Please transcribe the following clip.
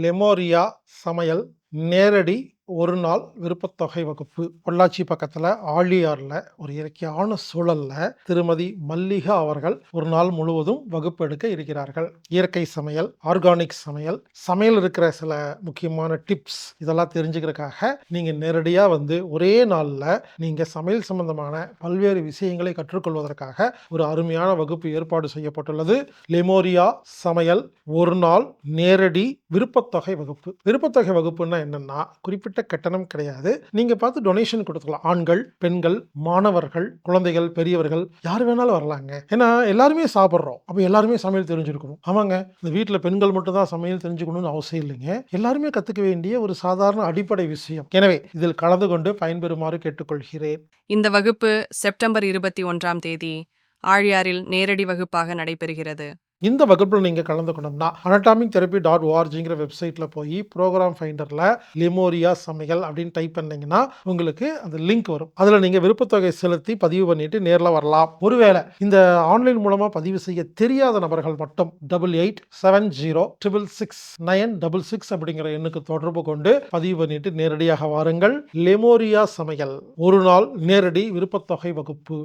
Lemuria சமையல் நேரடி ஒரு நாள் விருப்பத்தொகை வகுப்பு. பொள்ளாச்சி பக்கத்துல ஆழியார்ல ஒரு இயற்கையான சூழல்ல திருமதி மல்லிகா அவர்கள் ஒரு நாள் முழுவதும் வகுப்பு எடுக்க இருக்கிறார்கள். இயற்கை சமையல், ஆர்கானிக் சமையல், சமையல் இருக்கிற சில முக்கியமான டிப்ஸ் இதெல்லாம் தெரிஞ்சுக்கிறதுக்காக நீங்க நேரடியா வந்து ஒரே நாள்ல நீங்க சமையல் சம்பந்தமான பல்வேறு விஷயங்களை கற்றுக்கொள்வதற்காக ஒரு அருமையான வகுப்பு ஏற்பாடு செய்யப்பட்டுள்ளது. லெமோரியா சமையல் ஒரு நாள் நேரடி விருப்பத்தொகை வகுப்பு. விருப்பத்தொகை வகுப்புன்னா என்னன்னா, குறிப்பிட்ட கட்டணம் கிடையாது. நீங்க பார்த்து டொனேஷன் கொடுத்துக்கலாம். ஆண்கள், பெண்கள், மாணவர்கள், குழந்தைகள், பெரியவர்கள் யார் வேணாலும் வரலாங்க. ஏன்னா எல்லாருமே சாப்பிடுறோம். அப்ப எல்லாருமே சமையல் தெரிஞ்சிருக்கணும். ஆமாங்க, இந்த வீட்டுல பெண்கள் மட்டும் தான் சமையல் தெரிஞ்சுக்கணும்னு அவசியம் இல்லைங்க. எல்லாருமே கத்துக்க வேண்டிய ஒரு சாதாரண அடிப்படை விஷயம். எனவே இதில் கலந்து கொண்டு பயன்பெறுமாறு கேட்டுக்கொள்கிறேன். இந்த வகுப்பு செப்டம்பர் 21ஆம் தேதி ஆழியாரில் நேரடி வகுப்பாக நடைபெறுகிறது. இந்த வகுப்பில் நீங்க கலந்துக்கணும்னா anatomictherapy.orgங்கிற வெப்சைட்ல போய் ப்ரோக்ராம் ஃபைண்டர்ல லெமோரியா சமையல் அப்படின்னு டைப் பண்ணீங்கன்னா உங்களுக்கு அந்த லிங்க் வரும். அதுல நீங்க விருப்பத்தொகை செலுத்தி பதிவு பண்ணிட்டு நேர்ல வரலாம். ஒருவேளை இந்த ஆன்லைன் மூலமா பதிவு செய்ய தெரியாத நபர்கள் மட்டும் 8870666966 அப்படிங்கிற எண்ணுக்கு தொடர்பு கொண்டு பதிவு பண்ணிட்டு நேரடியாக வாருங்கள். லெமோரியா சமையல் ஒரு நாள் நேரடி விருப்பத்தொகை வகுப்பு.